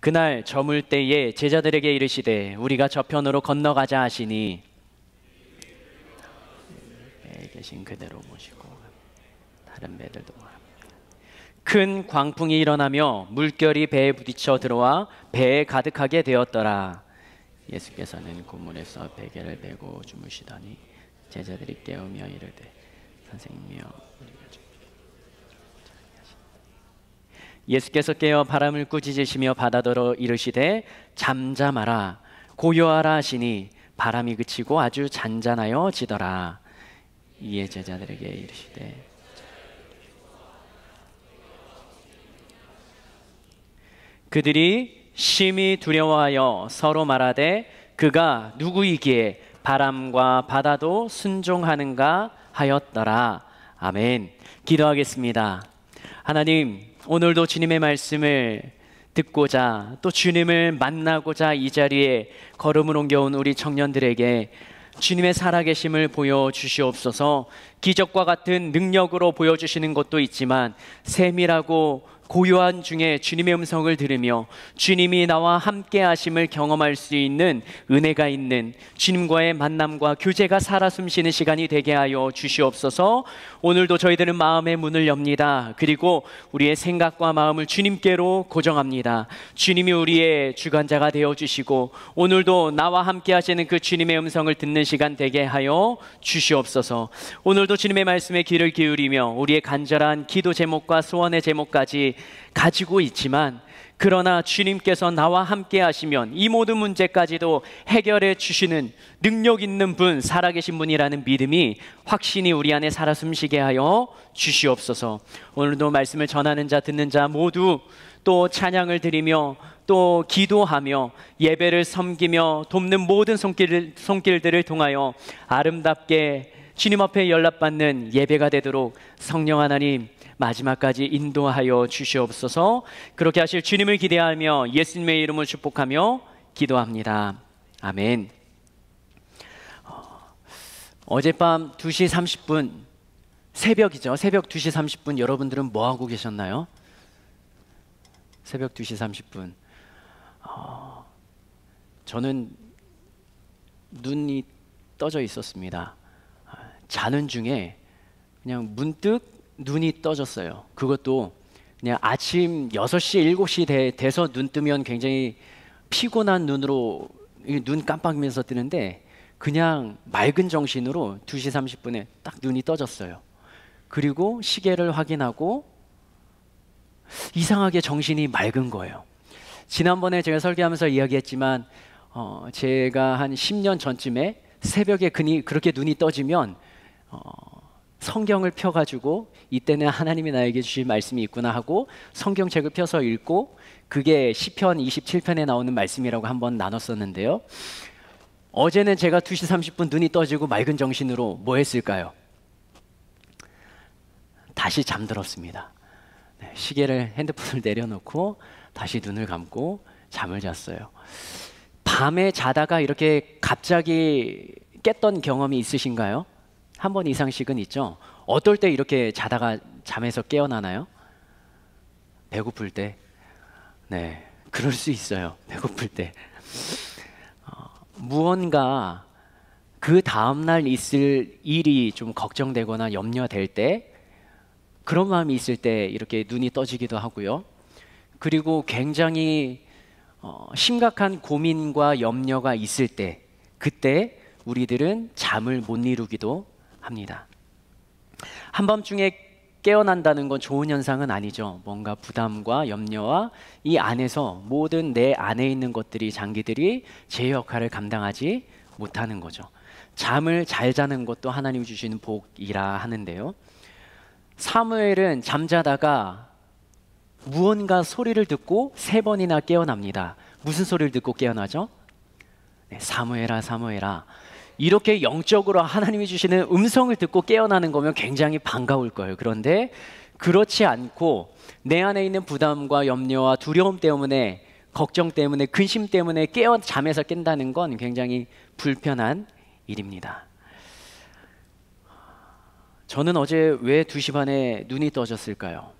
그날 저물 때에 제자들에게 이르시되 우리가 저편으로 건너가자 하시니 배에 계신 그대로 모시고 다른 배들도 큰 광풍이 일어나며 물결이 배에 부딪혀 들어와 배에 가득하게 되었더라. 예수께서는 고문에서 베개를 메고 주무시더니 제자들이 깨우며 이르되 선생님이여 우리가 좀... 예수께서 깨어 바람을 꾸짖으시며 바다더러 이르시되 잠잠하라 고요하라 하시니 바람이 그치고 아주 잔잔하여 지더라. 이에 제자들에게 이르시되 그들이 심히 두려워하여 서로 말하되 그가 누구이기에 바람과 바다도 순종하는가 하였더라. 아멘. 기도하겠습니다. 하나님, 오늘도 주님의 말씀을 듣고자 또 주님을 만나고자 이 자리에 걸음을 옮겨온 우리 청년들에게 주님의 살아계심을 보여주시옵소서. 기적과 같은 능력으로 보여주시는 것도 있지만 세밀하고 고요한 중에 주님의 음성을 들으며 주님이 나와 함께 하심을 경험할 수 있는 은혜가 있는 주님과의 만남과 교제가 살아 숨쉬는 시간이 되게 하여 주시옵소서. 오늘도 저희들은 마음의 문을 엽니다. 그리고 우리의 생각과 마음을 주님께로 고정합니다. 주님이 우리의 주관자가 되어주시고 오늘도 나와 함께 하시는 그 주님의 음성을 듣는 시간 되게 하여 주시옵소서. 오늘도 주님의 말씀에 귀를 기울이며 우리의 간절한 기도 제목과 소원의 제목까지 가지고 있지만 그러나 주님께서 나와 함께 하시면 이 모든 문제까지도 해결해 주시는 능력 있는 분, 살아계신 분이라는 믿음이 확신이 우리 안에 살아 숨쉬게 하여 주시옵소서. 오늘도 말씀을 전하는 자 듣는 자 모두 또 찬양을 드리며 또 기도하며 예배를 섬기며 돕는 모든 손길들을 통하여 아름답게 주님 앞에 연락받는 예배가 되도록 성령 하나님 마지막까지 인도하여 주시옵소서. 그렇게 하실 주님을 기대하며 예수님의 이름을 축복하며 기도합니다. 아멘. 어젯밤 2시 30분 새벽이죠. 새벽 2시 30분 여러분들은 뭐하고 계셨나요? 새벽 2시 30분 저는 눈이 떠져 있었습니다. 자는 중에 그냥 문득 눈이 떠졌어요. 그것도 그냥 아침 6시, 7시 돼서 눈 뜨면 굉장히 피곤한 눈으로 눈 깜빡이면서 뜨는데 그냥 맑은 정신으로 2시 30분에 딱 눈이 떠졌어요. 그리고 시계를 확인하고 이상하게 정신이 맑은 거예요. 지난번에 제가 설교하면서 이야기했지만 제가 한 10년 전쯤에 새벽에 그렇게 눈이 떠지면 성경을 펴가지고 이때는 하나님이 나에게 주신 말씀이 있구나 하고 성경책을 펴서 읽고 그게 시편 27편에 나오는 말씀이라고 한번 나눴었는데요. 어제는 제가 2시 30분 눈이 떠지고 맑은 정신으로 뭐 했을까요? 다시 잠들었습니다. 시계를 핸드폰을 내려놓고 다시 눈을 감고 잠을 잤어요. 밤에 자다가 이렇게 갑자기 깼던 경험이 있으신가요? 한 번 이상씩은 있죠. 어떨 때 이렇게 자다가 잠에서 깨어나나요? 배고플 때. 네, 그럴 수 있어요. 배고플 때. 무언가 그 다음날 있을 일이 좀 걱정되거나 염려될 때 그런 마음이 있을 때 이렇게 눈이 떠지기도 하고요. 그리고 굉장히 심각한 고민과 염려가 있을 때 그때 우리들은 잠을 못 이루기도 합니다. 한밤중에 깨어난다는 건 좋은 현상은 아니죠. 뭔가 부담과 염려와 이 안에서 모든 내 안에 있는 것들이 장기들이 제 역할을 감당하지 못하는 거죠. 잠을 잘 자는 것도 하나님이 주시는 복이라 하는데요. 사무엘은 잠자다가 무언가 소리를 듣고 3번이나 깨어납니다. 무슨 소리를 듣고 깨어나죠? 네, 사무엘아 사무엘아. 이렇게 영적으로 하나님이 주시는 음성을 듣고 깨어나는 거면 굉장히 반가울 거예요. 그런데 그렇지 않고 내 안에 있는 부담과 염려와 두려움 때문에 걱정 때문에 근심 때문에 잠에서 깬다는 건 굉장히 불편한 일입니다. 저는 어제 왜 2시 반에 눈이 떠졌을까요?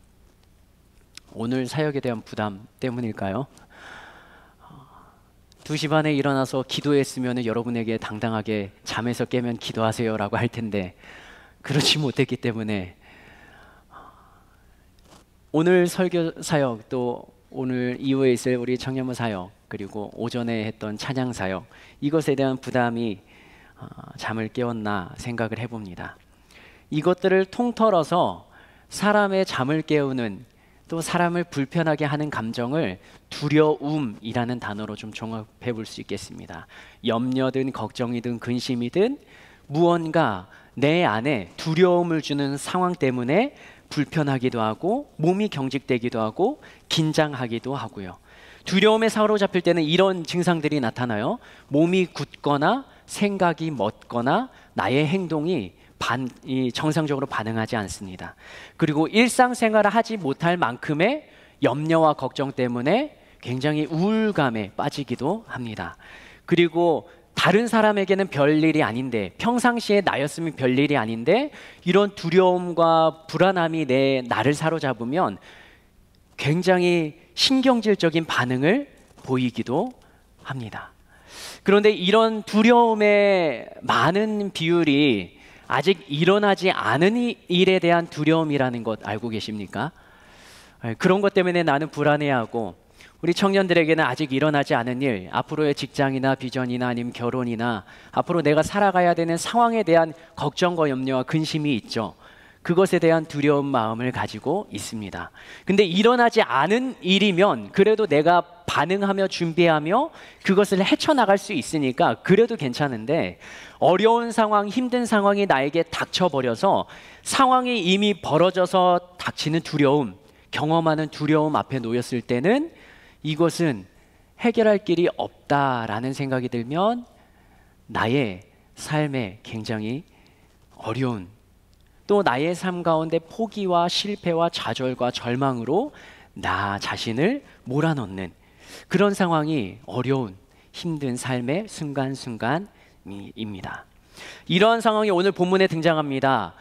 오늘 사역에 대한 부담 때문일까요? 2시 반에 일어나서 기도했으면 여러분에게 당당하게 잠에서 깨면 기도하세요라고 할 텐데 그렇지 못했기 때문에 오늘 설교 사역, 또 오늘 이후에 있을 우리 청년부 사역, 그리고 오전에 했던 찬양 사역, 이것에 대한 부담이 잠을 깨웠나 생각을 해봅니다. 이것들을 통틀어서 사람의 잠을 깨우는, 또 사람을 불편하게 하는 감정을 두려움이라는 단어로 좀 종합해 볼 수 있겠습니다. 염려든 걱정이든 근심이든 무언가 내 안에 두려움을 주는 상황 때문에 불편하기도 하고 몸이 경직되기도 하고 긴장하기도 하고요. 두려움에 사로잡힐 때는 이런 증상들이 나타나요. 몸이 굳거나 생각이 멎거나 나의 행동이 정상적으로 반응하지 않습니다. 그리고 일상생활을 하지 못할 만큼의 염려와 걱정 때문에 굉장히 우울감에 빠지기도 합니다. 그리고 다른 사람에게는 별일이 아닌데, 평상시에 나였으면 별일이 아닌데 이런 두려움과 불안함이 나를 사로잡으면 굉장히 신경질적인 반응을 보이기도 합니다. 그런데 이런 두려움의 많은 비율이 아직 일어나지 않은 일에 대한 두려움이라는 것 알고 계십니까? 그런 것 때문에 나는 불안해하고, 우리 청년들에게는 아직 일어나지 않은 일, 앞으로의 직장이나 비전이나 아니면 결혼이나 앞으로 내가 살아가야 되는 상황에 대한 걱정과 염려와 근심이 있죠. 그것에 대한 두려운 마음을 가지고 있습니다. 근데 일어나지 않은 일이면 그래도 내가 반응하며 준비하며 그것을 헤쳐나갈 수 있으니까 그래도 괜찮은데, 어려운 상황, 힘든 상황이 나에게 닥쳐버려서 상황이 이미 벌어져서 닥치는 두려움, 경험하는 두려움 앞에 놓였을 때는 이것은 해결할 길이 없다라는 생각이 들면 나의 삶에 굉장히 어려운, 또 나의 삶 가운데 포기와 실패와 좌절과 절망으로 나 자신을 몰아넣는 그런 상황이 어려운, 힘든 삶의 순간순간입니다. 이러한 상황이 오늘 본문에 등장합니다.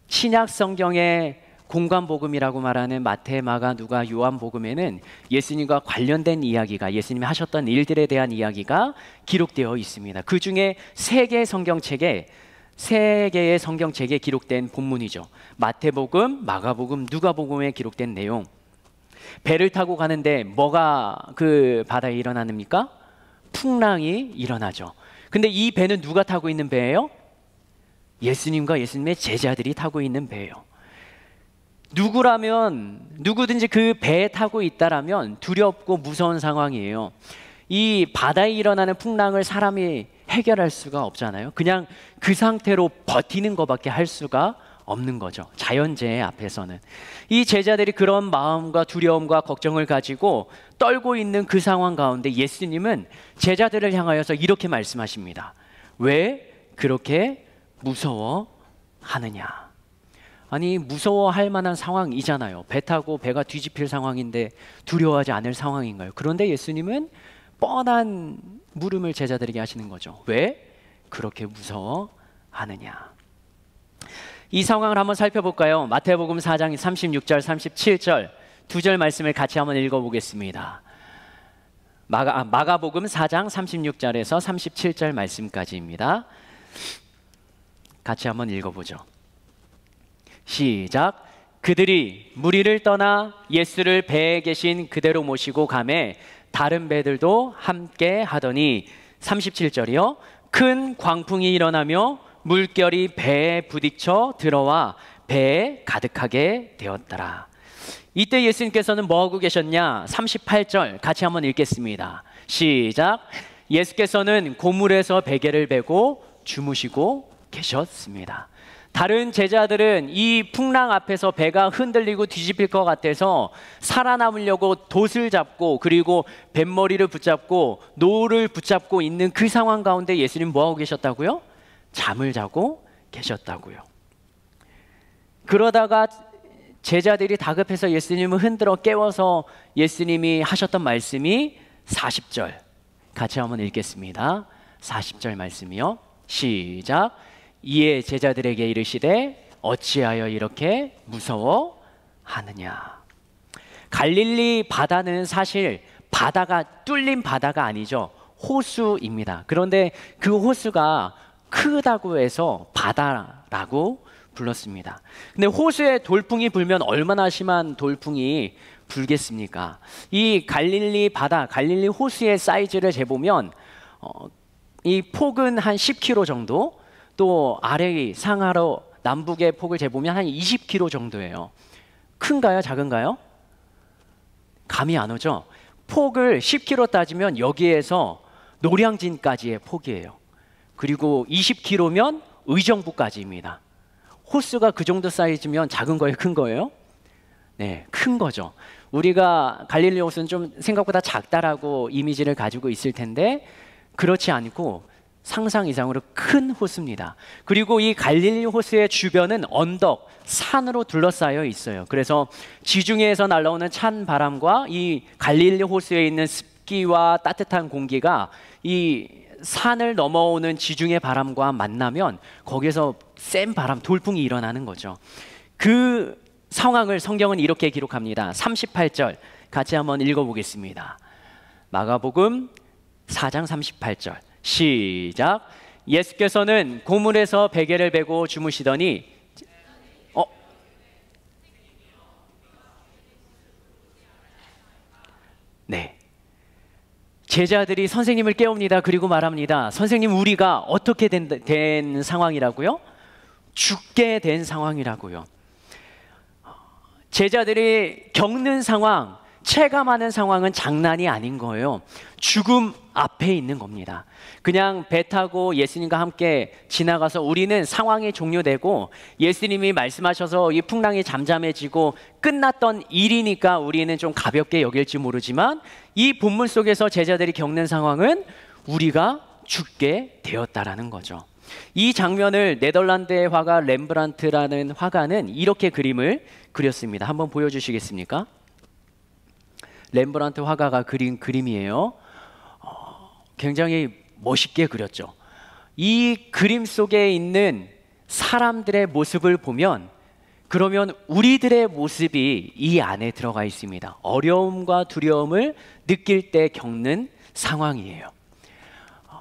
신약 성경의 공관복음이라고 말하는 마태, 마가, 누가, 요한복음에는 예수님과 관련된 이야기가, 예수님이 하셨던 일들에 대한 이야기가 기록되어 있습니다. 그 중에 세 개의 성경책에 기록된 본문이죠. 마태복음, 마가복음, 누가복음에 기록된 내용. 배를 타고 가는데 뭐가 그 바다에 일어납니까? 풍랑이 일어나죠. 근데 이 배는 누가 타고 있는 배예요? 예수님과 예수님의 제자들이 타고 있는 배예요. 누구든지 그 배에 타고 있다라면 두렵고 무서운 상황이에요. 이 바다에 일어나는 풍랑을 사람이 해결할 수가 없잖아요. 그냥 그 상태로 버티는 것밖에 할 수가 없는 거죠. 자연재해 앞에서는. 이 제자들이 그런 마음과 두려움과 걱정을 가지고 떨고 있는 그 상황 가운데 예수님은 제자들을 향하여서 이렇게 말씀하십니다. 왜 그렇게 무서워하느냐? 아니, 무서워할 만한 상황이잖아요. 배 타고 배가 뒤집힐 상황인데 두려워하지 않을 상황인가요? 그런데 예수님은 뻔한 물음을 제자들에게 하시는 거죠. 왜 그렇게 무서워하느냐? 이 상황을 한번 살펴볼까요? 마태복음 4장 36절, 37절 두 절 말씀을 같이 한번 읽어보겠습니다. 마가복음 4장 36절에서 37절 말씀까지입니다. 같이 한번 읽어보죠. 시작. 그들이 무리를 떠나 예수를 배에 계신 그대로 모시고 가매 다른 배들도 함께 하더니, 37절이요. 큰 광풍이 일어나며 물결이 배에 부딪혀 들어와 배에 가득하게 되었더라. 이때 예수님께서는 뭐하고 계셨냐? 38절 같이 한번 읽겠습니다. 시작. 예수께서는 고물에서 베개를 베고 주무시고 계셨습니다. 다른 제자들은 이 풍랑 앞에서 배가 흔들리고 뒤집힐 것 같아서 살아남으려고 돛을 잡고, 그리고 뱃머리를 붙잡고 노를 붙잡고 있는 그 상황 가운데 예수님 뭐하고 계셨다고요? 잠을 자고 계셨다고요. 그러다가 제자들이 다급해서 예수님을 흔들어 깨워서 예수님이 하셨던 말씀이 40절 같이 한번 읽겠습니다. 40절 말씀이요. 시작. 이에 제자들에게 이르시되 어찌하여 이렇게 무서워하느냐? 갈릴리 바다는 사실 바다가 뚫린 바다가 아니죠. 호수입니다. 그런데 그 호수가 크다고 해서 바다라고 불렀습니다. 근데 호수에 돌풍이 불면 얼마나 심한 돌풍이 불겠습니까? 이 갈릴리 바다, 갈릴리 호수의 사이즈를 재보면 이 폭은 한 10km 정도, 또 아래의 상하로 남북의 폭을 재보면 한 20km 정도예요. 큰가요? 작은가요? 감이 안 오죠? 폭을 10km 따지면 여기에서 노량진까지의 폭이에요. 그리고 20km면 의정부까지입니다. 호수가 그 정도 사이즈면 작은 거예요? 큰 거예요? 네, 큰 거죠. 우리가 갈릴리 호수는 좀 생각보다 작다라고 이미지를 가지고 있을 텐데 그렇지 않고 상상 이상으로 큰 호수입니다. 그리고 이 갈릴리 호수의 주변은 언덕, 산으로 둘러싸여 있어요. 그래서 지중해에서 날아오는 찬 바람과 이 갈릴리 호수에 있는 습기와 따뜻한 공기가 이 산을 넘어오는 지중해 바람과 만나면 거기에서 센 바람, 돌풍이 일어나는 거죠. 그 상황을 성경은 이렇게 기록합니다. 38절 같이 한번 읽어보겠습니다. 마가복음 4장 38절 시작. 예수께서는 고물에서 베개를 베고 주무시더니 네, 제자들이 선생님을 깨웁니다. 그리고 말합니다. 선생님, 우리가 어떻게 된 상황이라고요? 죽게 된 상황이라고요. 제자들이 겪는 상황, 체감하는 상황은 장난이 아닌 거예요. 죽음 앞에 있는 겁니다. 그냥 배 타고 예수님과 함께 지나가서 우리는 상황이 종료되고 예수님이 말씀하셔서 이 풍랑이 잠잠해지고 끝났던 일이니까 우리는 좀 가볍게 여길지 모르지만 이 본문 속에서 제자들이 겪는 상황은 우리가 죽게 되었다라는 거죠. 이 장면을 네덜란드의 화가 렘브란트라는 화가는 이렇게 그림을 그렸습니다. 한번 보여주시겠습니까? 렘브란트 화가가 그린 그림이에요. 굉장히 멋있게 그렸죠. 이 그림 속에 있는 사람들의 모습을 보면 그러면 우리들의 모습이 이 안에 들어가 있습니다. 어려움과 두려움을 느낄 때 겪는 상황이에요.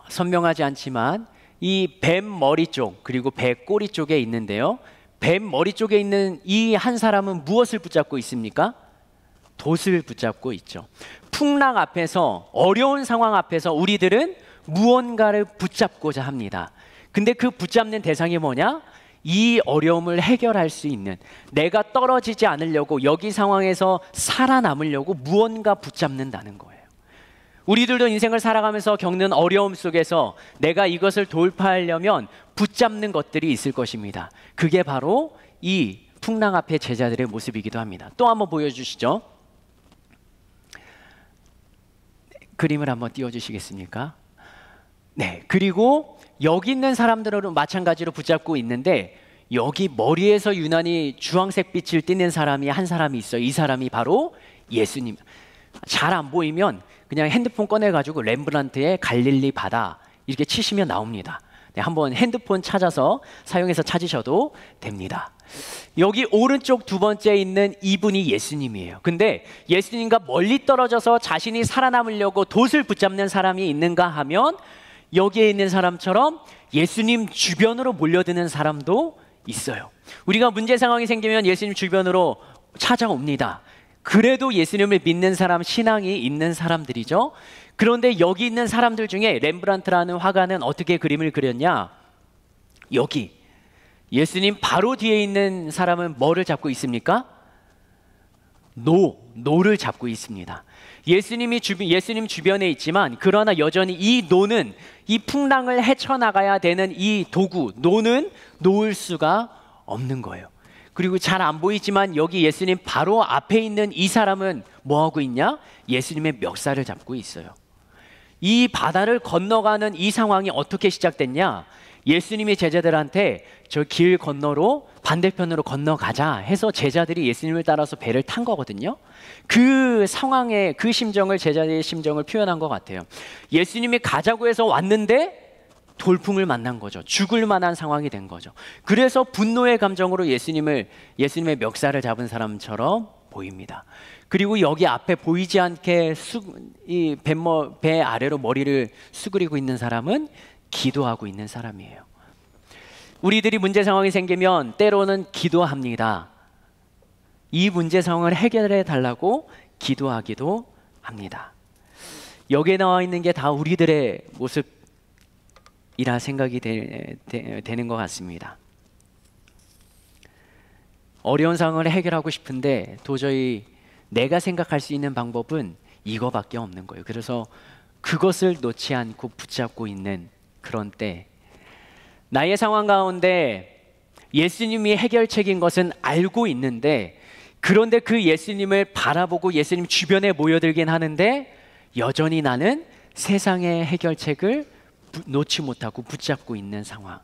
선명하지 않지만 이 뱀 머리 쪽 그리고 배 꼬리 쪽에 있는데요. 뱀 머리 쪽에 있는 이 한 사람은 무엇을 붙잡고 있습니까? 돛을 붙잡고 있죠. 풍랑 앞에서, 어려운 상황 앞에서 우리들은 무언가를 붙잡고자 합니다. 근데 그 붙잡는 대상이 뭐냐? 이 어려움을 해결할 수 있는, 내가 떨어지지 않으려고, 여기 상황에서 살아남으려고 무언가 붙잡는다는 거예요. 우리들도 인생을 살아가면서 겪는 어려움 속에서 내가 이것을 돌파하려면 붙잡는 것들이 있을 것입니다. 그게 바로 이 풍랑 앞의 제자들의 모습이기도 합니다. 또 한번 보여주시죠. 그림을 한번 띄워주시겠습니까? 네, 그리고 여기 있는 사람들은 마찬가지로 붙잡고 있는데 여기 머리에서 유난히 주황색 빛을 띠는 사람이 한 사람이 있어요. 이 사람이 바로 예수님. 잘 안 보이면 그냥 핸드폰 꺼내가지고 렘브란트의 갈릴리 바다 이렇게 치시면 나옵니다. 네, 한번 핸드폰 찾아서 사용해서 찾으셔도 됩니다. 여기 오른쪽 두 번째 있는 이분이 예수님이에요. 근데 예수님과 멀리 떨어져서 자신이 살아남으려고 돛을 붙잡는 사람이 있는가 하면 여기에 있는 사람처럼 예수님 주변으로 몰려드는 사람도 있어요. 우리가 문제 상황이 생기면 예수님 주변으로 찾아옵니다. 그래도 예수님을 믿는 사람, 신앙이 있는 사람들이죠. 그런데 여기 있는 사람들 중에 렘브란트라는 화가는 어떻게 그림을 그렸냐? 여기 예수님 바로 뒤에 있는 사람은 뭐를 잡고 있습니까? 노를 잡고 있습니다. 예수님 주변에 있지만 그러나 여전히 이 노는, 이 풍랑을 헤쳐나가야 되는 이 도구, 노는 놓을 수가 없는 거예요. 그리고 잘 안 보이지만 여기 예수님 바로 앞에 있는 이 사람은 뭐하고 있냐? 예수님의 멱살을 잡고 있어요. 이 바다를 건너가는 이 상황이 어떻게 시작됐냐? 예수님이 제자들한테 저 길 건너로 반대편으로 건너가자 해서 제자들이 예수님을 따라서 배를 탄 거거든요. 그 상황의 그 심정을, 제자들의 심정을 표현한 것 같아요. 예수님이 가자고 해서 왔는데 돌풍을 만난 거죠. 죽을 만한 상황이 된 거죠. 그래서 분노의 감정으로 예수님의 멱살을 잡은 사람처럼 보입니다. 그리고 여기 앞에 보이지 않게 배 아래로 머리를 수그리고 있는 사람은 기도하고 있는 사람이에요. 우리들이 문제 상황이 생기면 때로는 기도합니다. 이 문제 상황을 해결해 달라고 기도하기도 합니다. 여기에 나와 있는 게 다 우리들의 모습이라 생각이 되는 것 같습니다. 어려운 상황을 해결하고 싶은데 도저히 내가 생각할 수 있는 방법은 이거밖에 없는 거예요. 그래서 그것을 놓지 않고 붙잡고 있는 그런 때, 나의 상황 가운데 예수님이 해결책인 것은 알고 있는데, 그런데 그 예수님을 바라보고 예수님 주변에 모여들긴 하는데 여전히 나는 세상의 해결책을 놓지 못하고 붙잡고 있는 상황.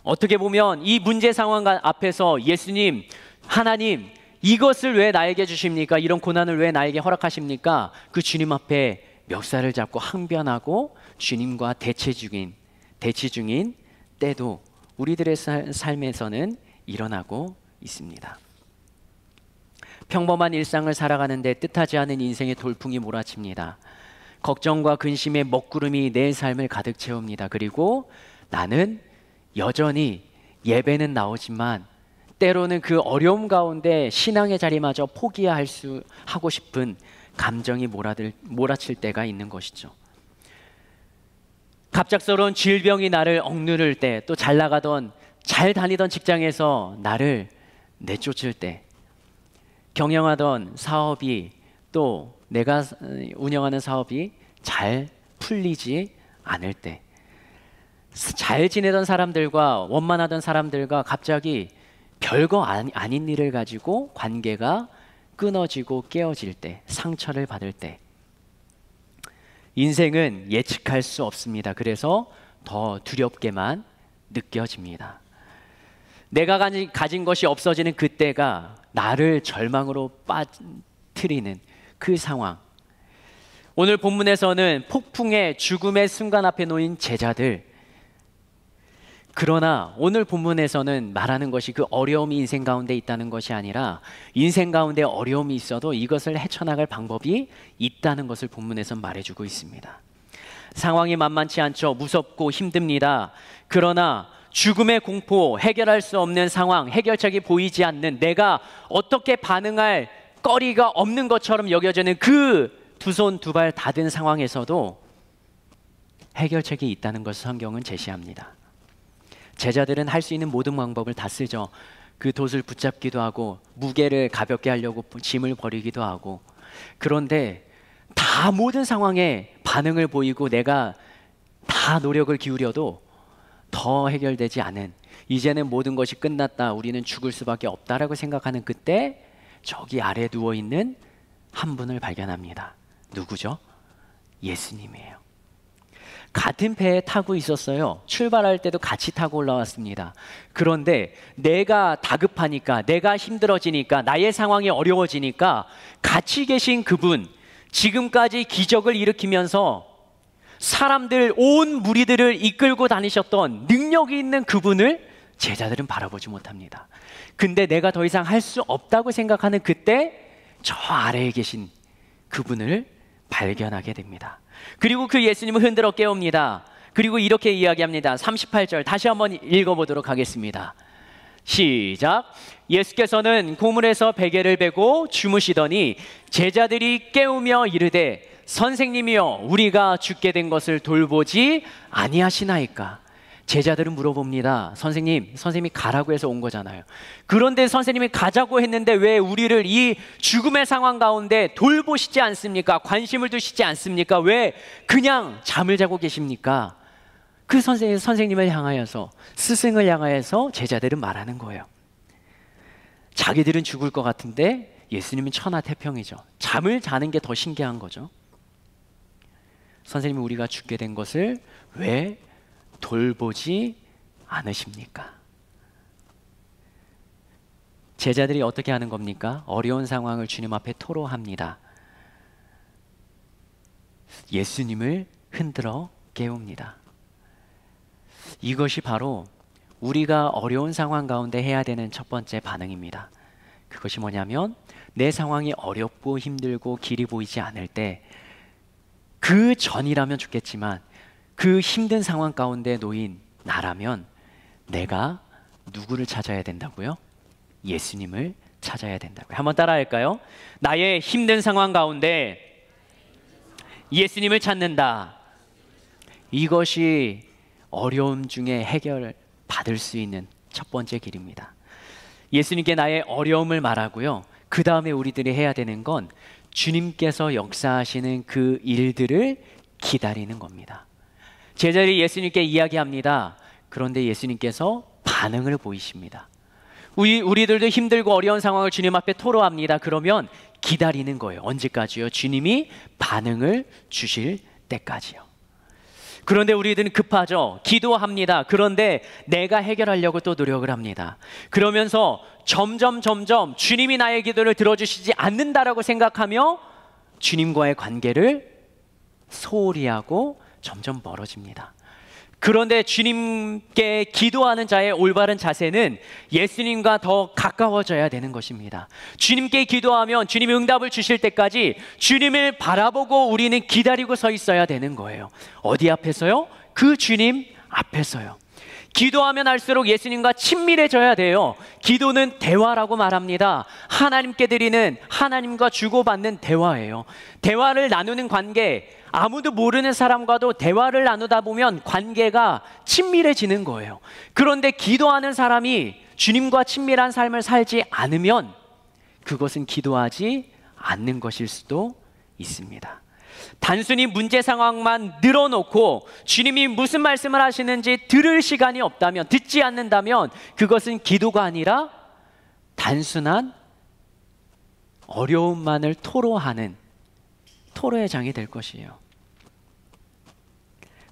어떻게 보면 이 문제 상황 앞에서 예수님, 하나님, 이것을 왜 나에게 주십니까? 이런 고난을 왜 나에게 허락하십니까? 그 주님 앞에 멱살을 잡고 항변하고 주님과 대치 중인 때도 우리들의 삶에서는 일어나고 있습니다. 평범한 일상을 살아가는데 뜻하지 않은 인생의 돌풍이 몰아칩니다. 걱정과 근심의 먹구름이 내 삶을 가득 채웁니다. 그리고 나는 여전히 예배는 나오지만 때로는 그 어려움 가운데 신앙의 자리마저 하고 싶은 감정이 몰아칠 때가 있는 것이죠. 갑작스러운 질병이 나를 억누를 때, 또 잘 다니던 직장에서 나를 내쫓을 때, 경영하던 사업이, 또 내가 운영하는 사업이 잘 풀리지 않을 때, 잘 지내던 사람들과, 원만하던 사람들과 갑자기 별거 아닌 일을 가지고 관계가 끊어지고 깨어질 때, 상처를 받을 때, 인생은 예측할 수 없습니다. 그래서 더 두렵게만 느껴집니다. 내가 가진 것이 없어지는 그때가 나를 절망으로 빠뜨리는 그 상황. 오늘 본문에서는 폭풍의 죽음의 순간 앞에 놓인 제자들, 그러나 오늘 본문에서는 말하는 것이 그 어려움이 인생 가운데 있다는 것이 아니라, 인생 가운데 어려움이 있어도 이것을 헤쳐나갈 방법이 있다는 것을 본문에서 말해주고 있습니다. 상황이 만만치 않죠. 무섭고 힘듭니다. 그러나 죽음의 공포, 해결할 수 없는 상황, 해결책이 보이지 않는, 내가 어떻게 반응할 거리가 없는 것처럼 여겨지는 그 두 손 두 발 닫은 상황에서도 해결책이 있다는 것을 성경은 제시합니다. 제자들은 할 수 있는 모든 방법을 다 쓰죠. 그 돛을 붙잡기도 하고, 무게를 가볍게 하려고 짐을 버리기도 하고. 그런데 다 모든 상황에 반응을 보이고 내가 다 노력을 기울여도 더 해결되지 않은, 이제는 모든 것이 끝났다, 우리는 죽을 수밖에 없다라고 생각하는 그때 저기 아래 누워있는 한 분을 발견합니다. 누구죠? 예수님이에요. 같은 배에 타고 있었어요. 출발할 때도 같이 타고 올라왔습니다. 그런데 내가 다급하니까, 내가 힘들어지니까, 나의 상황이 어려워지니까 같이 계신 그분, 지금까지 기적을 일으키면서 사람들, 온 무리들을 이끌고 다니셨던 능력이 있는 그분을 제자들은 바라보지 못합니다. 근데 내가 더 이상 할 수 없다고 생각하는 그때 저 아래에 계신 그분을 발견하게 됩니다. 그리고 그 예수님을 흔들어 깨웁니다. 그리고 이렇게 이야기합니다. 38절 다시 한번 읽어보도록 하겠습니다. 시작. 예수께서는 고물에서 베개를 베고 주무시더니 제자들이 깨우며 이르되 선생님이여, 우리가 죽게 된 것을 돌보지 아니하시나이까? 제자들은 물어봅니다. 선생님이 가라고 해서 온 거잖아요. 그런데 선생님이 가자고 했는데 왜 우리를 이 죽음의 상황 가운데 돌보시지 않습니까? 관심을 두시지 않습니까? 왜 그냥 잠을 자고 계십니까? 그 선생님을 향하여서, 스승을 향하여서 제자들은 말하는 거예요. 자기들은 죽을 것 같은데 예수님은 천하태평이죠. 잠을 자는 게 더 신기한 거죠. 선생님이 우리가 죽게 된 것을 왜 돌보지 않으십니까? 제자들이 어떻게 하는 겁니까? 어려운 상황을 주님 앞에 토로합니다. 예수님을 흔들어 깨웁니다. 이것이 바로 우리가 어려운 상황 가운데 해야 되는 첫 번째 반응입니다. 그것이 뭐냐면 내 상황이 어렵고 힘들고 길이 보이지 않을 때 그 전이라면 좋겠지만 그 힘든 상황 가운데 놓인 나라면 내가 누구를 찾아야 된다고요? 예수님을 찾아야 된다고요. 한번 따라할까요? 나의 힘든 상황 가운데 예수님을 찾는다. 이것이 어려움 중에 해결 받을 수 있는 첫 번째 길입니다. 예수님께 나의 어려움을 말하고요. 그 다음에 우리들이 해야 되는 건 주님께서 역사하시는 그 일들을 기다리는 겁니다. 제자들이 예수님께 이야기합니다. 그런데 예수님께서 반응을 보이십니다. 우리들도 힘들고 어려운 상황을 주님 앞에 토로합니다. 그러면 기다리는 거예요. 언제까지요? 주님이 반응을 주실 때까지요. 그런데 우리들은 급하죠. 기도합니다. 그런데 내가 해결하려고 또 노력을 합니다. 그러면서 점점 주님이 나의 기도를 들어주시지 않는다라고 생각하며 주님과의 관계를 소홀히 하고 점점 멀어집니다. 그런데 주님께 기도하는 자의 올바른 자세는 예수님과 더 가까워져야 되는 것입니다. 주님께 기도하면 주님이 응답을 주실 때까지 주님을 바라보고 우리는 기다리고 서 있어야 되는 거예요. 어디 앞에서요? 그 주님 앞에서요. 기도하면 할수록 예수님과 친밀해져야 돼요. 기도는 대화라고 말합니다. 하나님께 드리는, 하나님과 주고받는 대화예요. 대화를 나누는 관계, 아무도 모르는 사람과도 대화를 나누다 보면 관계가 친밀해지는 거예요. 그런데 기도하는 사람이 주님과 친밀한 삶을 살지 않으면 그것은 기도하지 않는 것일 수도 있습니다. 단순히 문제 상황만 늘어놓고 주님이 무슨 말씀을 하시는지 들을 시간이 없다면, 듣지 않는다면 그것은 기도가 아니라 단순한 어려움만을 토로하는 토로의 장이 될 것이에요.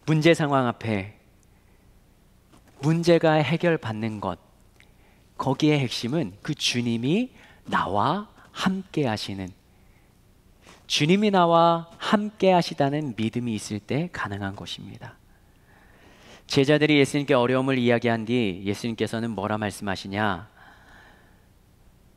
문제 상황 앞에 문제가 해결받는 것, 거기에 핵심은 그 주님이 나와 함께 하시는, 주님이 나와 함께 하시다는 믿음이 있을 때 가능한 것입니다. 제자들이 예수님께 어려움을 이야기한 뒤 예수님께서는 뭐라 말씀하시냐?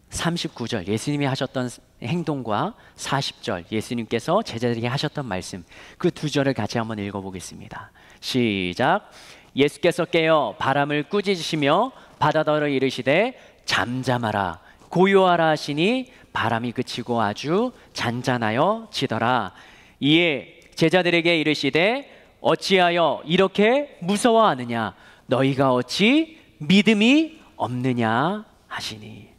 39절 예수님이 하셨던 행동과 40절 예수님께서 제자들에게 하셨던 말씀, 그 두 절을 같이 한번 읽어보겠습니다. 시작. 예수께서 깨어 바람을 꾸짖으시며 바다더러 이르시되 잠잠하라 고요하라 하시니 바람이 그치고 아주 잔잔하여 지더라. 이에 제자들에게 이르시되 어찌하여 이렇게 무서워하느냐? 너희가 어찌 믿음이 없느냐 하시니.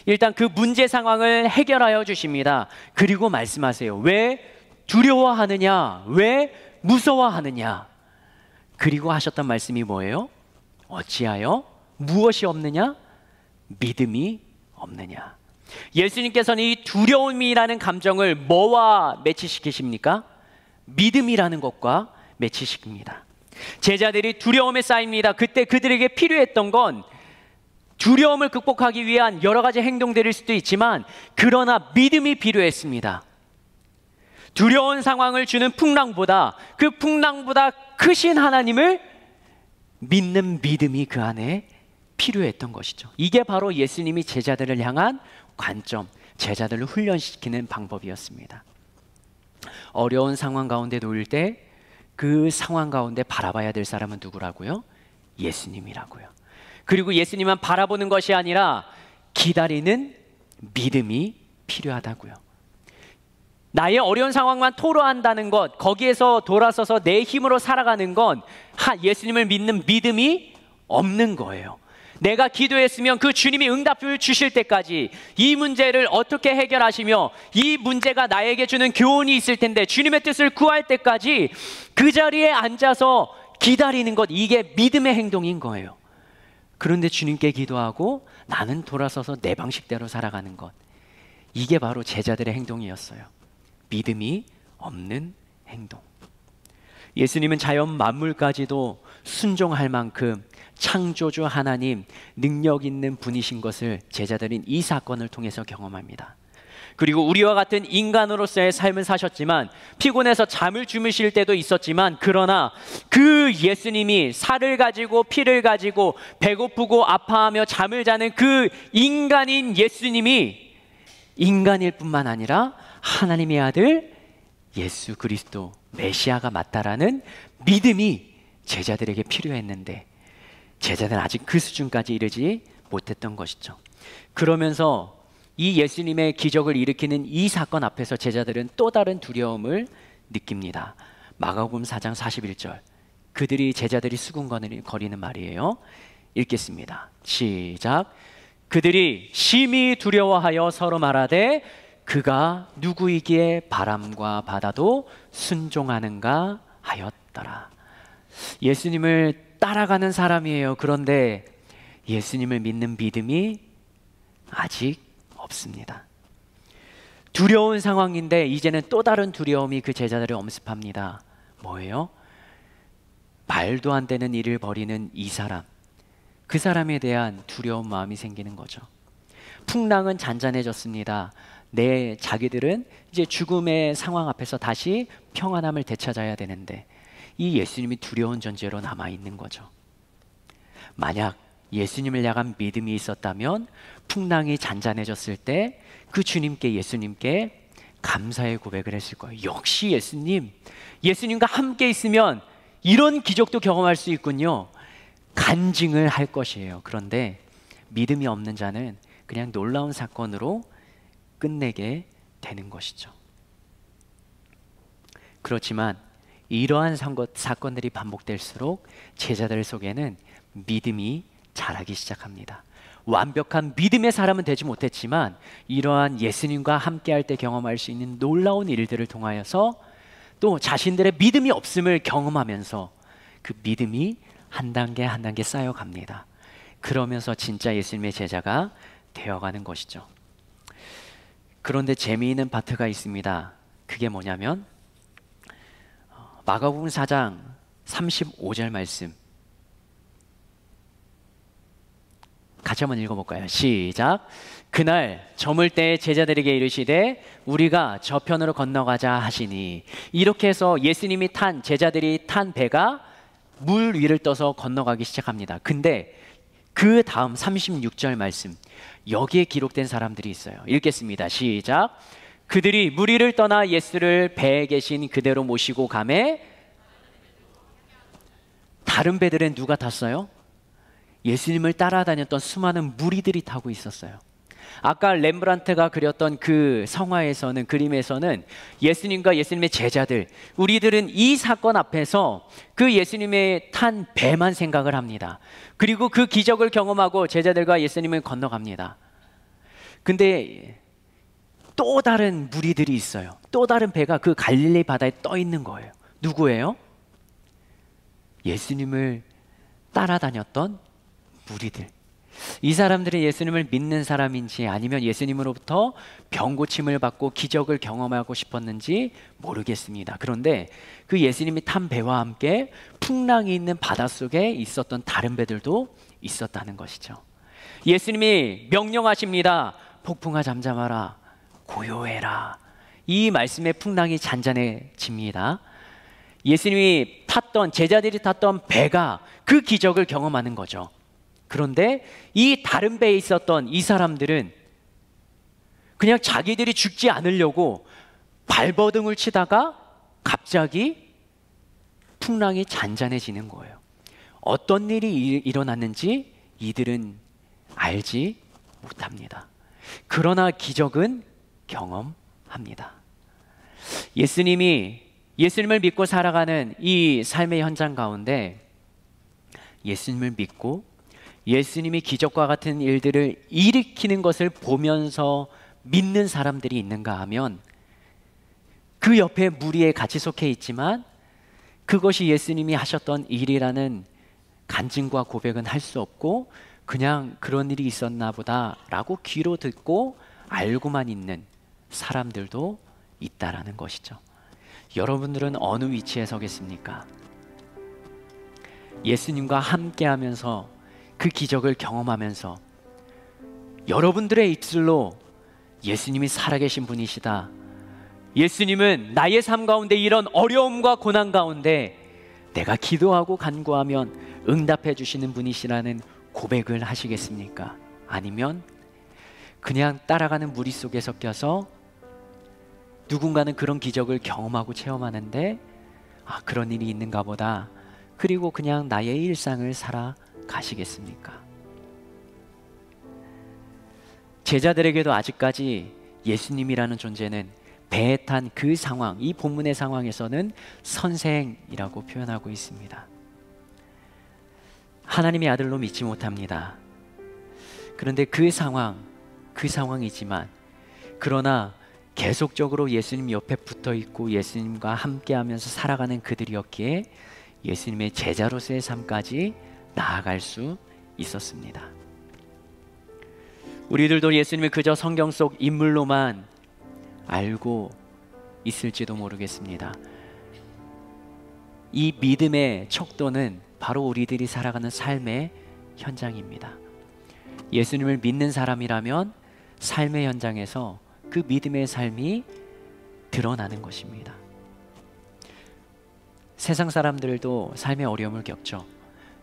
일단 그 문제 상황을 해결하여 주십니다. 그리고 말씀하세요. 왜 두려워하느냐? 왜 무서워하느냐? 그리고 하셨던 말씀이 뭐예요? 어찌하여 무엇이 없느냐? 믿음이 없느냐? 예수님께서는 이 두려움이라는 감정을 뭐와 매치시키십니까? 믿음이라는 것과 매치시킵니다. 제자들이 두려움에 쌓입니다. 그때 그들에게 필요했던 건 두려움을 극복하기 위한 여러 가지 행동들일 수도 있지만 그러나 믿음이 필요했습니다. 두려운 상황을 주는 풍랑보다, 그 풍랑보다 크신 하나님을 믿는 믿음이 그 안에 필요했던 것이죠. 이게 바로 예수님이 제자들을 향한 관점, 제자들을 훈련시키는 방법이었습니다. 어려운 상황 가운데 놓일 때 그 상황 가운데 바라봐야 될 사람은 누구라고요? 예수님이라고요. 그리고 예수님만 바라보는 것이 아니라 기다리는 믿음이 필요하다고요. 나의 어려운 상황만 토로한다는 것, 거기에서 돌아서서 내 힘으로 살아가는 건 예수님을 믿는 믿음이 없는 거예요. 내가 기도했으면 그 주님이 응답을 주실 때까지 이 문제를 어떻게 해결하시며 이 문제가 나에게 주는 교훈이 있을 텐데 주님의 뜻을 구할 때까지 그 자리에 앉아서 기다리는 것, 이게 믿음의 행동인 거예요. 그런데 주님께 기도하고 나는 돌아서서 내 방식대로 살아가는 것, 이게 바로 제자들의 행동이었어요. 믿음이 없는 행동. 예수님은 자연 만물까지도 순종할 만큼 창조주 하나님 능력 있는 분이신 것을 제자들인 이 사건을 통해서 경험합니다. 그리고 우리와 같은 인간으로서의 삶을 사셨지만 피곤해서 잠을 주무실 때도 있었지만, 그러나 그 예수님이 살을 가지고 피를 가지고 배고프고 아파하며 잠을 자는 그 인간인 예수님이 인간일 뿐만 아니라 하나님의 아들 예수 그리스도 메시아가 맞다라는 믿음이 제자들에게 필요했는데 제자들은 아직 그 수준까지 이르지 못했던 것이죠. 그러면서 이 예수님의 기적을 일으키는 이 사건 앞에서 제자들은 또 다른 두려움을 느낍니다. 마가복음 4장 41절, 그들이 제자들이 수군거리는 말이에요. 읽겠습니다. 시작. 그들이 심히 두려워하여 서로 말하되 그가 누구이기에 바람과 바다도 순종하는가 하였더라. 예수님을 따라가는 사람이에요. 그런데 예수님을 믿는 믿음이 아직 없습니다. 두려운 상황인데 이제는 또 다른 두려움이 그 제자들을 엄습합니다. 뭐예요? 말도 안 되는 일을 벌이는 이 사람, 그 사람에 대한 두려운 마음이 생기는 거죠. 풍랑은 잔잔해졌습니다. 자기들은 이제 죽음의 상황 앞에서 다시 평안함을 되찾아야 되는데 이 예수님이 두려운 존재로 남아있는 거죠. 만약 예수님을 향한 믿음이 있었다면 풍랑이 잔잔해졌을 때 그 주님께, 예수님께 감사의 고백을 했을 거예요. 역시 예수님과 함께 있으면 이런 기적도 경험할 수 있군요. 간증을 할 것이에요. 그런데 믿음이 없는 자는 그냥 놀라운 사건으로 끝내게 되는 것이죠. 그렇지만 이러한 사건들이 반복될수록 제자들 속에는 믿음이 자라기 시작합니다. 완벽한 믿음의 사람은 되지 못했지만 이러한 예수님과 함께할 때 경험할 수 있는 놀라운 일들을 통하여서 또 자신들의 믿음이 없음을 경험하면서 그 믿음이 한 단계 한 단계 쌓여갑니다. 그러면서 진짜 예수님의 제자가 되어가는 것이죠. 그런데 재미있는 파트가 있습니다. 그게 뭐냐면 마가복음 4장 35절 말씀 같이 한번 읽어볼까요? 시작. 그날 저물 때 제자들에게 이르시되 우리가 저편으로 건너가자 하시니, 이렇게 해서 예수님이 제자들이 탄 배가 물 위를 떠서 건너가기 시작합니다. 근데 그 다음 36절 말씀, 여기에 기록된 사람들이 있어요. 읽겠습니다. 시작. 그들이 물 위를 떠나 예수를 배에 계신 그대로 모시고 가매 다른 배들은 누가 탔어요? 예수님을 따라다녔던 수많은 무리들이 타고 있었어요. 아까 렘브란트가 그렸던 그 성화에서는, 그림에서는 예수님과 예수님의 제자들, 우리들은 이 사건 앞에서 그 예수님의 탄 배만 생각을 합니다. 그리고 그 기적을 경험하고 제자들과 예수님을 건너갑니다. 근데 또 다른 무리들이 있어요. 또 다른 배가 그 갈릴리 바다에 떠 있는 거예요. 누구예요? 예수님을 따라다녔던 무리들. 이 사람들은 예수님을 믿는 사람인지 아니면 예수님으로부터 병고침을 받고 기적을 경험하고 싶었는지 모르겠습니다. 그런데 그 예수님이 탄 배와 함께 풍랑이 있는 바닷속에 있었던 다른 배들도 있었다는 것이죠. 예수님이 명령하십니다. 폭풍아 잠잠하라, 고요해라. 이 말씀에 풍랑이 잔잔해집니다. 예수님이 제자들이 탔던 배가 그 기적을 경험하는 거죠. 그런데 이 다른 배에 있었던 이 사람들은 그냥 자기들이 죽지 않으려고 발버둥을 치다가 갑자기 풍랑이 잔잔해지는 거예요. 어떤 일이 일어났는지 이들은 알지 못합니다. 그러나 기적은 경험합니다. 예수님을 믿고 살아가는 이 삶의 현장 가운데 예수님을 믿고 예수님이 기적과 같은 일들을 일으키는 것을 보면서 믿는 사람들이 있는가 하면 그 옆에 무리에 같이 속해 있지만 그것이 예수님이 하셨던 일이라는 간증과 고백은 할 수 없고 그냥 그런 일이 있었나 보다라고 귀로 듣고 알고만 있는 사람들도 있다라는 것이죠. 여러분들은 어느 위치에 서겠습니까? 예수님과 함께하면서 그 기적을 경험하면서 여러분들의 입술로 예수님이 살아계신 분이시다. 예수님은 나의 삶 가운데 이런 어려움과 고난 가운데 내가 기도하고 간구하면 응답해 주시는 분이시라는 고백을 하시겠습니까? 아니면 그냥 따라가는 무리 속에 섞여서 누군가는 그런 기적을 경험하고 체험하는데 그런 일이 있는가 보다, 그리고 그냥 나의 일상을 살아가시겠습니까? 제자들에게도 아직까지 예수님이라는 존재는 배에 탄 그 상황, 이 본문의 상황에서는 선생이라고 표현하고 있습니다. 하나님의 아들로 믿지 못합니다. 그런데 그 상황이지만, 그러나 계속적으로 예수님 옆에 붙어 있고 예수님과 함께 하면서 살아가는 그들이었기에 예수님의 제자로서의 삶까지 나아갈 수 있었습니다. 우리들도 예수님을 그저 성경 속 인물로만 알고 있을지도 모르겠습니다. 이 믿음의 척도는 바로 우리들이 살아가는 삶의 현장입니다. 예수님을 믿는 사람이라면 삶의 현장에서 그 믿음의 삶이 드러나는 것입니다. 세상 사람들도 삶의 어려움을 겪죠.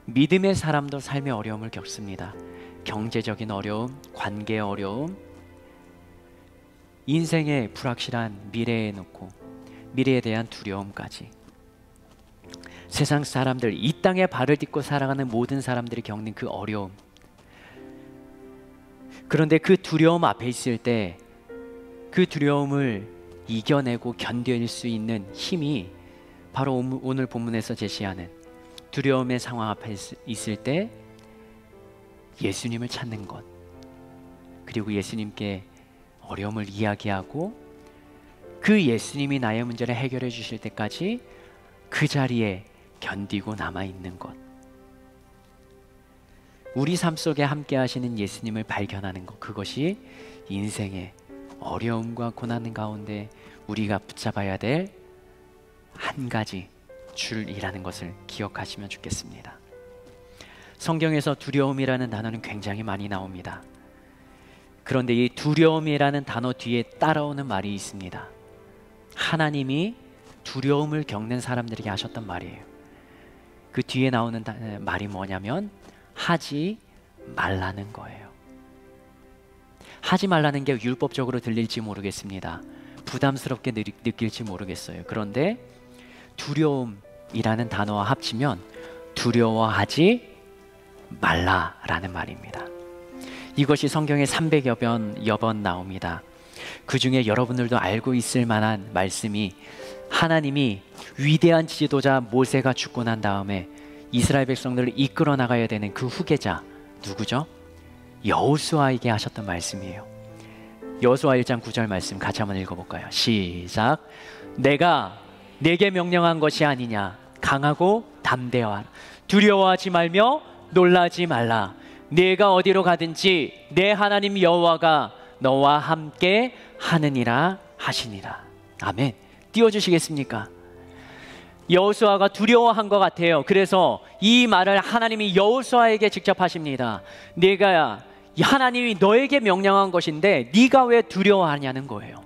믿음의 사람도 삶의 어려움을 겪습니다. 경제적인 어려움, 관계의 어려움, 인생의 불확실한 미래에 놓고 미래에 대한 두려움까지, 세상 사람들, 이 땅에 발을 딛고 살아가는 모든 사람들이 겪는 그 어려움. 그런데 그 두려움 앞에 있을 때 그 두려움을 이겨내고 견뎌낼 수 있는 힘이 바로 오늘 본문에서 제시하는 두려움의 상황 앞에 있을 때 예수님을 찾는 것, 그리고 예수님께 어려움을 이야기하고 그 예수님이 나의 문제를 해결해 주실 때까지 그 자리에 견디고 남아있는 것. 우리 삶 속에 함께 하시는 예수님을 발견하는 것, 그것이 인생의 어려움과 고난 가운데 우리가 붙잡아야 될 한 가지 줄이라는 것을 기억하시면 좋겠습니다. 성경에서 두려움이라는 단어는 굉장히 많이 나옵니다. 그런데 이 두려움이라는 단어 뒤에 따라오는 말이 있습니다. 하나님이 두려움을 겪는 사람들에게 하셨던 말이에요. 그 뒤에 나오는 말이 뭐냐면 하지 말라는 거예요. 하지 말라는 게 율법적으로 들릴지 모르겠습니다. 부담스럽게 느낄지 모르겠어요. 그런데 두려움이라는 단어와 합치면 두려워하지 말라라는 말입니다. 이것이 성경에 300여 번 나옵니다. 그 중에 여러분들도 알고 있을 만한 말씀이, 하나님이 위대한 지도자 모세가 죽고 난 다음에 이스라엘 백성들을 이끌어 나가야 되는 그 후계자 누구죠? 여호수아에게 하셨던 말씀이에요. 여호수아 1장 9절 말씀 같이 한번 읽어볼까요? 시작. 내가 내게 명령한 것이 아니냐. 강하고 담대하라. 두려워하지 말며 놀라지 말라. 네가 어디로 가든지 내 하나님 여호와가 너와 함께 하느니라 하시니라. 아멘. 띄워주시겠습니까? 여호수아가 두려워한 것 같아요. 그래서 이 말을 하나님이 여호수아에게 직접 하십니다. 네가, 하나님이 너에게 명령한 것인데 네가 왜 두려워하냐는 거예요.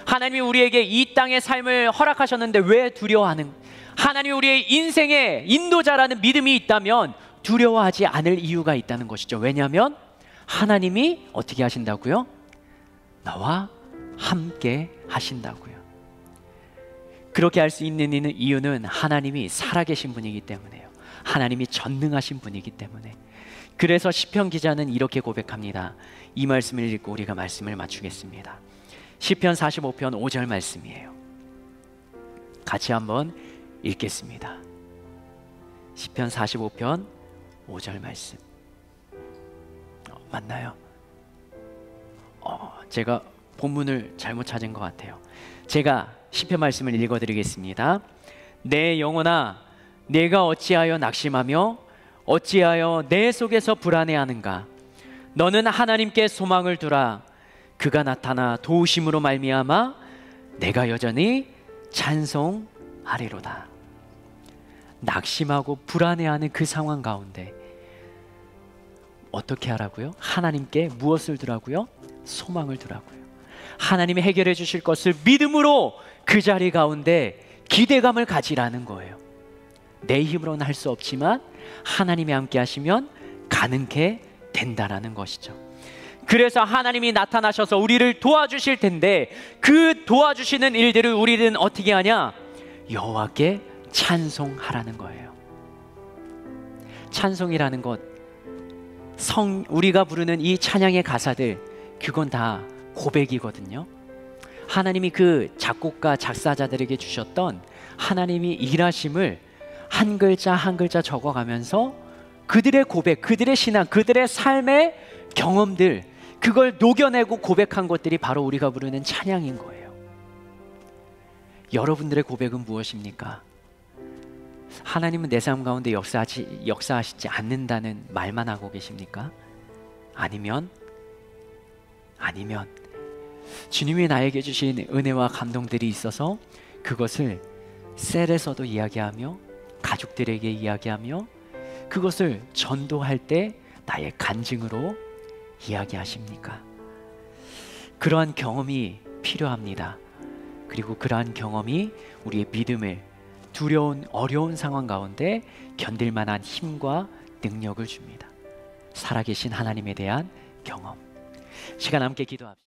하나님이 우리에게 이 땅의 삶을 허락하셨는데 왜 두려워하는, 하나님이 우리의 인생의 인도자라는 믿음이 있다면 두려워하지 않을 이유가 있다는 것이죠. 왜냐하면 하나님이 어떻게 하신다고요? 나와 함께 하신다고요. 그렇게 할 수 있는 이유는 하나님이 살아계신 분이기 때문에요. 하나님이 전능하신 분이기 때문에. 그래서 시편 기자는 이렇게 고백합니다. 이 말씀을 읽고 우리가 말씀을 마치겠습니다. 시편 45편 5절 말씀이에요. 같이 한번 읽겠습니다. 시편 45편 5절 말씀. 맞나요? 제가 본문을 잘못 찾은 것 같아요. 제가 시편 말씀을 읽어드리겠습니다. 내 영혼아, 내가 어찌하여 낙심하며 어찌하여 내 속에서 불안해하는가? 너는 하나님께 소망을 두라. 그가 나타나 도우심으로 말미암아 내가 여전히 찬송하리로다. 낙심하고 불안해하는 그 상황 가운데 어떻게 하라고요? 하나님께 무엇을 두라고요? 소망을 두라고요. 하나님이 해결해 주실 것을 믿음으로 그 자리 가운데 기대감을 가지라는 거예요. 내 힘으로는 할 수 없지만 하나님이 함께 하시면 가능케 된다라는 것이죠. 그래서 하나님이 나타나셔서 우리를 도와주실 텐데 그 도와주시는 일들을 우리는 어떻게 하냐? 여호와께 찬송하라는 거예요. 찬송이라는 것, 우리가 부르는 이 찬양의 가사들, 그건 다 고백이거든요. 하나님이 그 작곡가 작사자들에게 주셨던 하나님이 일하심을 한 글자 한 글자 적어가면서 그들의 고백, 그들의 신앙, 그들의 삶의 경험들, 그걸 녹여내고 고백한 것들이 바로 우리가 부르는 찬양인 거예요. 여러분들의 고백은 무엇입니까? 하나님은 내 삶 가운데 역사하시지 않는다는 말만 하고 계십니까? 아니면 주님이 나에게 주신 은혜와 감동들이 있어서 그것을 셀에서도 이야기하며 가족들에게 이야기하며 그것을 전도할 때 나의 간증으로 이야기하십니까? 그러한 경험이 필요합니다. 그리고 그러한 경험이 우리의 믿음을 두려운 어려운 상황 가운데 견딜 만한 힘과 능력을 줍니다. 살아계신 하나님에 대한 경험. 시간 함께 기도합시다.